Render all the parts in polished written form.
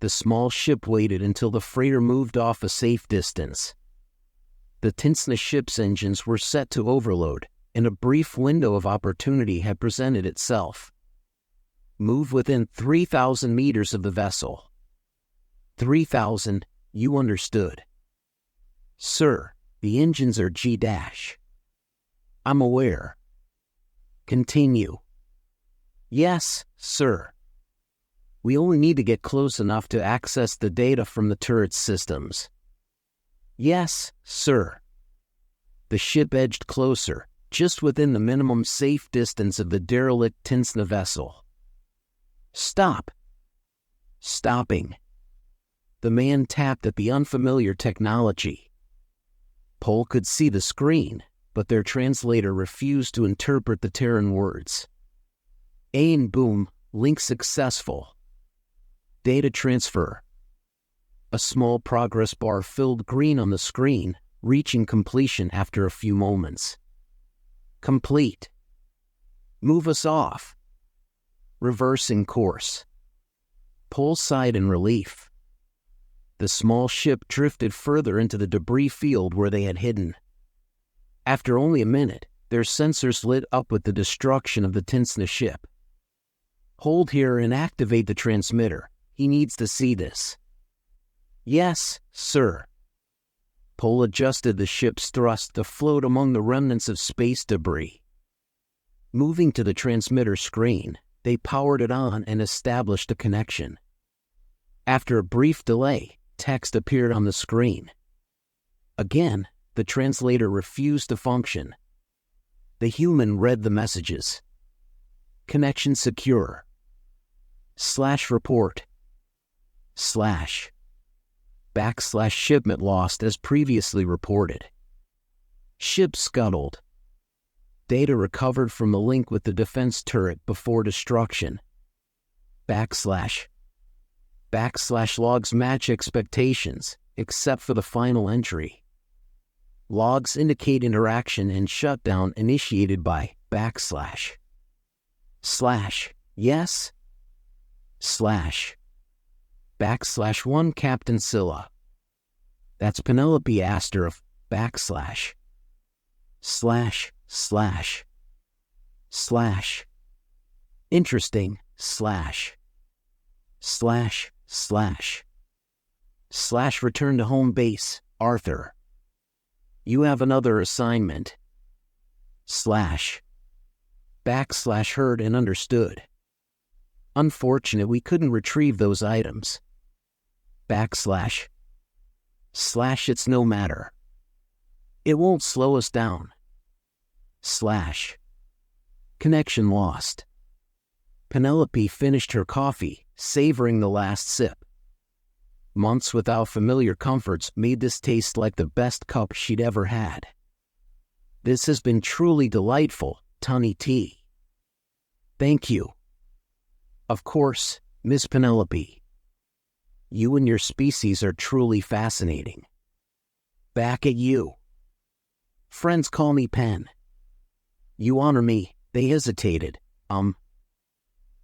The small ship waited until the freighter moved off a safe distance. The Tinsna ship's engines were set to overload, and a brief window of opportunity had presented itself. Move within 3,000 meters of the vessel. 3,000, you understood. Sir, the engines are G-. I'm aware. Continue. Yes, sir. We only need to get close enough to access the data from the turret's systems. Yes, sir. The ship edged closer, just within the minimum safe distance of the derelict Tinsna vessel. Stop. Stopping. The man tapped at the unfamiliar technology. Pohl could see the screen, but their translator refused to interpret the Terran words. And boom, link successful. Data transfer. A small progress bar filled green on the screen, reaching completion after a few moments. Complete. Move us off. Reversing course. Pohl sighed in relief. The small ship drifted further into the debris field where they had hidden. After only a minute, their sensors lit up with the destruction of the Tinsna ship. Hold here and activate the transmitter. He needs to see this. Yes, sir. Pohl adjusted the ship's thrust to float among the remnants of space debris. Moving to the transmitter screen, they powered it on and established a connection. After a brief delay, text appeared on the screen. Again, the translator refused to function. The human read the messages. Connection secure. /report. / shipment lost as previously reported. Ship scuttled. Data recovered from a link with the defense turret before destruction. / logs match expectations, except for the final entry. Logs indicate interaction and shutdown initiated by / yes / /1 Captain Scylla. That's Penelope asked her of / interesting / return to home base, Arthur. You have another assignment. / heard and understood. Unfortunate we couldn't retrieve those items. / it's no matter. It won't slow us down. / connection lost. Penelope finished her coffee, savoring the last sip. Months without familiar comforts made this taste like the best cup she'd ever had. This has been truly delightful, Tunny T. Thank you. Of course, Miss Penelope. You and your species are truly fascinating. Back at you. Friends call me Pen. You honor me. They hesitated. I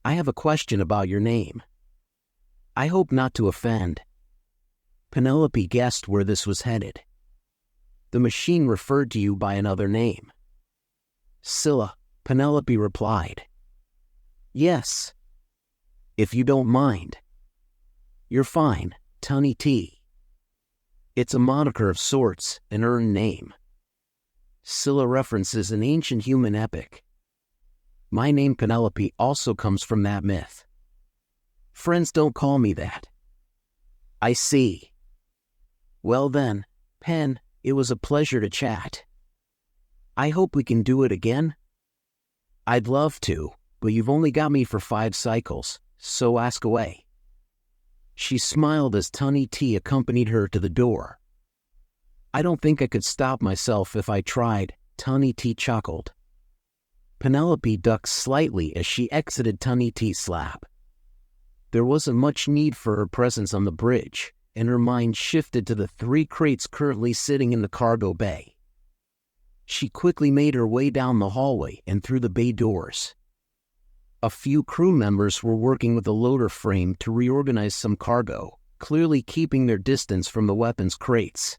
have a question about your name. I hope not to offend. Penelope guessed where this was headed. The machine referred to you by another name. Scylla, Penelope replied. Yes. If you don't mind. You're fine, Tunny T. It's a moniker of sorts, an earned name. Scylla references an ancient human epic. My name Penelope also comes from that myth. Friends don't call me that. I see. Well then, Pen, it was a pleasure to chat. I hope we can do it again. I'd love to, but you've only got me for 5 cycles, so ask away. She smiled as Tunny T accompanied her to the door. I don't think I could stop myself if I tried, Tunny T chuckled. Penelope ducked slightly as she exited Tunny T's lap. There wasn't much need for her presence on the bridge, and her mind shifted to the 3 crates currently sitting in the cargo bay. She quickly made her way down the hallway and through the bay doors. A few crew members were working with a loader frame to reorganize some cargo, clearly keeping their distance from the weapons crates.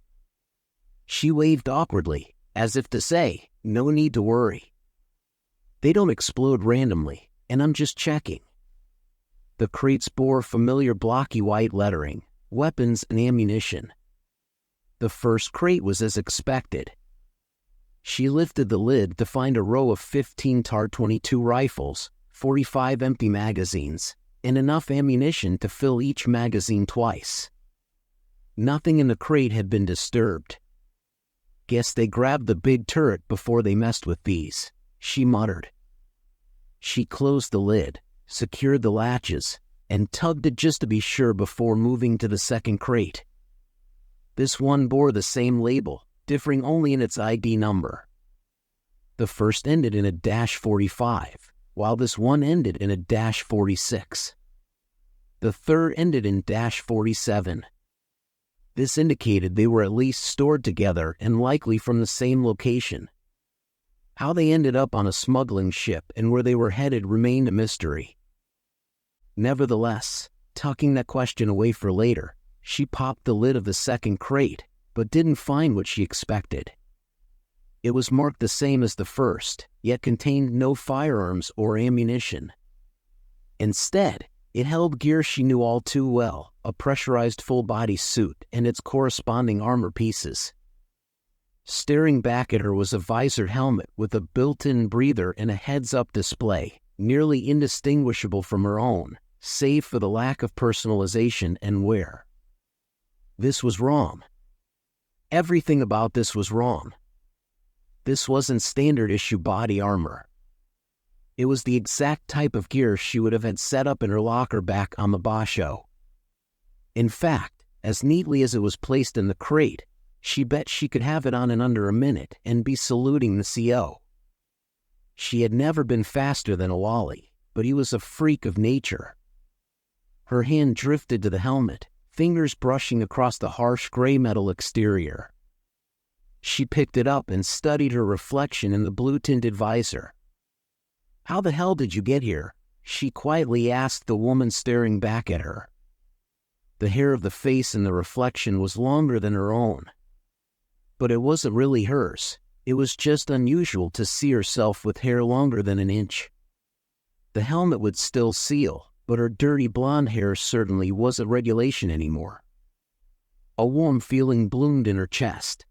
She waved awkwardly, as if to say, "No need to worry. They don't explode randomly, and I'm just checking." The crates bore familiar blocky white lettering, weapons and ammunition. The first crate was as expected. She lifted the lid to find a row of 15 TAR-22 rifles, 45 empty magazines, and enough ammunition to fill each magazine twice. Nothing in the crate had been disturbed. "Guess they grabbed the big turret before they messed with these," she muttered. She closed the lid, secured the latches, and tugged it just to be sure before moving to the second crate. This one bore the same label, differing only in its ID number. The first ended in a -45, while this one ended in a -46. The third ended in -47. This indicated they were at least stored together and likely from the same location. How they ended up on a smuggling ship and where they were headed remained a mystery. Nevertheless, tucking that question away for later, she popped the lid of the second crate, but didn't find what she expected. It was marked the same as the first, yet contained no firearms or ammunition. Instead, it held gear she knew all too well, a pressurized full-body suit and its corresponding armor pieces. Staring back at her was a visored helmet with a built-in breather and a heads-up display, nearly indistinguishable from her own, save for the lack of personalization and wear. This was wrong. Everything about this was wrong. This wasn't standard-issue body armor. It was the exact type of gear she would have had set up in her locker back on the basho. In fact, as neatly as it was placed in the crate, she bet she could have it on in under a minute and be saluting the CO. She had never been faster than a Wally, but he was a freak of nature. Her hand drifted to the helmet, fingers brushing across the harsh gray metal exterior. She picked it up and studied her reflection in the blue-tinted visor. "How the hell did you get here?" she quietly asked the woman staring back at her. The hair of the face in the reflection was longer than her own. But it wasn't really hers. It was just unusual to see herself with hair longer than an inch. The helmet would still seal, but her dirty blonde hair certainly wasn't regulation anymore. A warm feeling bloomed in her chest.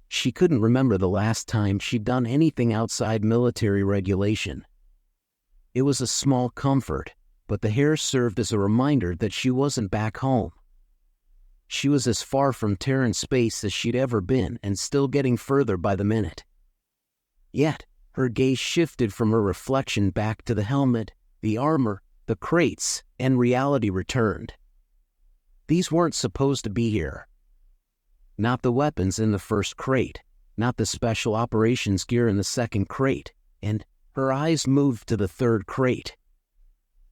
She couldn't remember the last time she'd done anything outside military regulation. It was a small comfort, but the hair served as a reminder that she wasn't back home. She was as far from Terran space as she'd ever been and still getting further by the minute. Yet, her gaze shifted from her reflection back to the helmet, the armor, the crates, and reality returned. These weren't supposed to be here. Not the weapons in the first crate, not the special operations gear in the second crate, and her eyes moved to the third crate.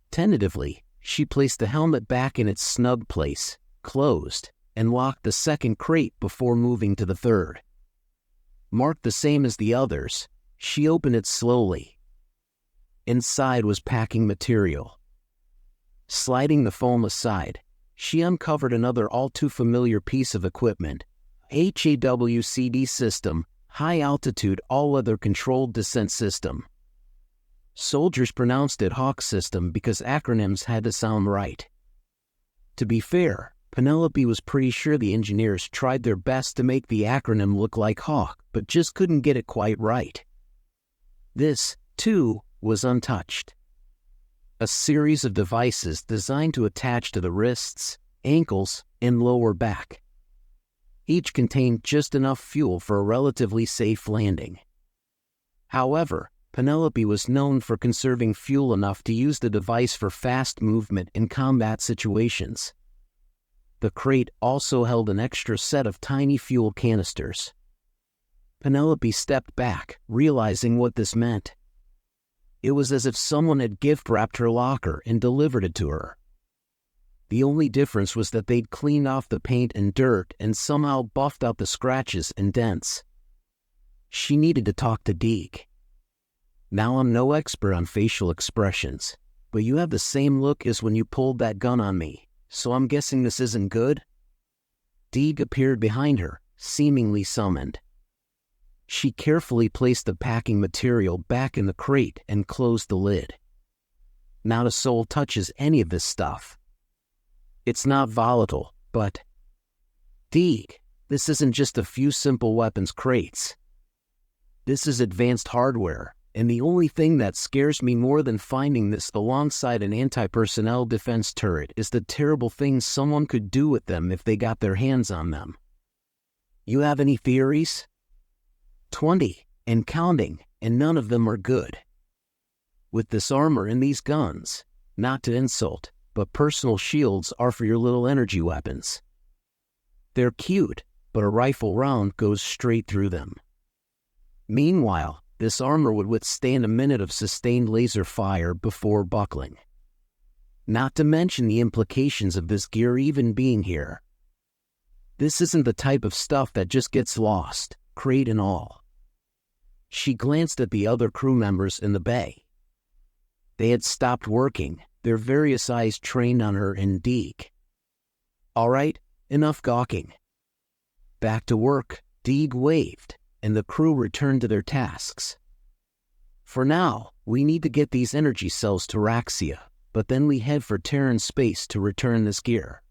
Tentatively, she placed the helmet back in its snug place, closed, and locked the second crate before moving to the third. Marked the same as the others, she opened it slowly. Inside was packing material. Sliding the foam aside, she uncovered another all-too-familiar piece of equipment, HAWCD system, high-altitude all-weather controlled descent system. Soldiers pronounced it Hawk system because acronyms had to sound right. To be fair, Penelope was pretty sure the engineers tried their best to make the acronym look like Hawk, but just couldn't get it quite right. This, too, was untouched. A series of devices designed to attach to the wrists, ankles, and lower back. Each contained just enough fuel for a relatively safe landing. However, Penelope was known for conserving fuel enough to use the device for fast movement in combat situations. The crate also held an extra set of tiny fuel canisters. Penelope stepped back, realizing what this meant. It was as if someone had gift-wrapped her locker and delivered it to her. The only difference was that they'd cleaned off the paint and dirt and somehow buffed out the scratches and dents. She needed to talk to Deke. Now I'm no expert on facial expressions, but you have the same look as when you pulled that gun on me, so I'm guessing this isn't good? Deeg appeared behind her, seemingly summoned. She carefully placed the packing material back in the crate and closed the lid. Not a soul touches any of this stuff. It's not volatile, but... Deeg, this isn't just a few simple weapons crates. This is advanced hardware, and the only thing that scares me more than finding this alongside an anti-personnel defense turret is the terrible things someone could do with them if they got their hands on them. You have any theories? 20, and counting, and none of them are good. With this armor and these guns, not to insult, but personal shields are for your little energy weapons. They're cute, but a rifle round goes straight through them. Meanwhile, this armor would withstand a minute of sustained laser fire before buckling. Not to mention the implications of this gear even being here. This isn't the type of stuff that just gets lost, crate and all. She glanced at the other crew members in the bay. They had stopped working, their various eyes trained on her and Deeg. All right, enough gawking. Back to work, Deeg waved, and the crew returned to their tasks. For now, we need to get these energy cells to Raxia, but then we head for Terran space to return this gear.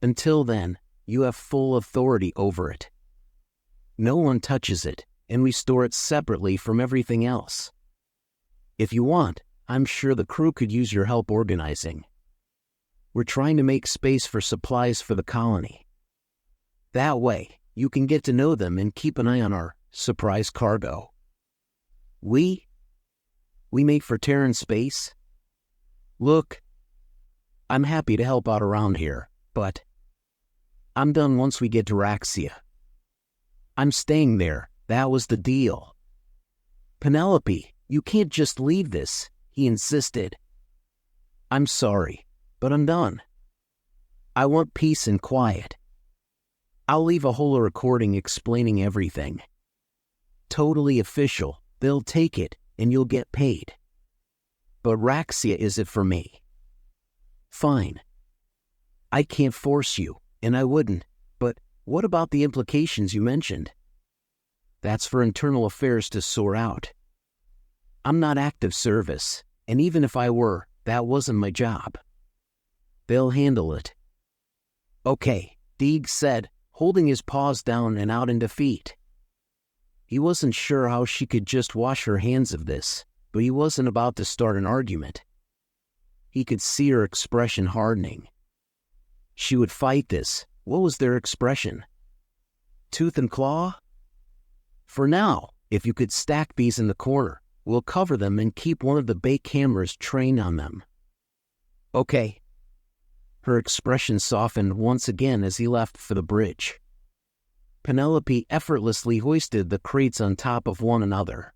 Until then, you have full authority over it. No one touches it, and we store it separately from everything else. If you want, I'm sure the crew could use your help organizing. We're trying to make space for supplies for the colony. That way, you can get to know them and keep an eye on our surprise cargo. We make for Terran space? Look, I'm happy to help out around here, but I'm done once we get to Raxia. I'm staying there, that was the deal. Penelope, you can't just leave this, he insisted. I'm sorry, but I'm done. I want peace and quiet. I'll leave a whole recording explaining everything. Totally official, they'll take it, and you'll get paid. But Raxia is it for me. Fine. I can't force you, and I wouldn't, but what about the implications you mentioned? That's for internal affairs to sort out. I'm not active service, and even if I were, that wasn't my job. They'll handle it. Okay, Deeg said, holding his paws down and out in defeat. He wasn't sure how she could just wash her hands of this, but he wasn't about to start an argument. He could see her expression hardening. She would fight this. What was their expression? Tooth and claw? For now, if you could stack these in the corner, we'll cover them and keep one of the bay cameras trained on them. Okay. Her expression softened once again as he left for the bridge. Penelope effortlessly hoisted the crates on top of one another.